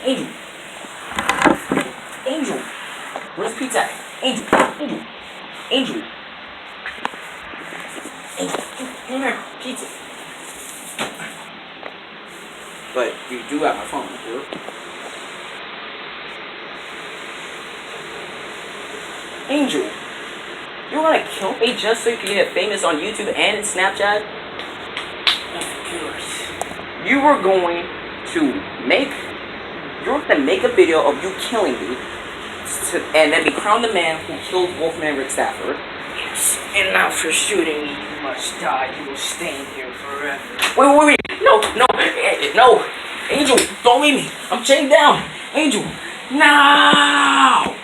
Angel. Angel. Where's pizza at? Angel. Angel. Angel. Angel. Come here. Pizza. But you do have my phone here. Angel. You wanna kill me just so you can get famous on YouTube and in Snapchat? Of course. You were going to make a video of you killing me, and then be crowned the man who killed Wolfman Rick Stafford. Yes, and now for shooting me, you must die. You will stay here forever. Wait. No. Angel, don't leave me. I'm chained down. Angel, no.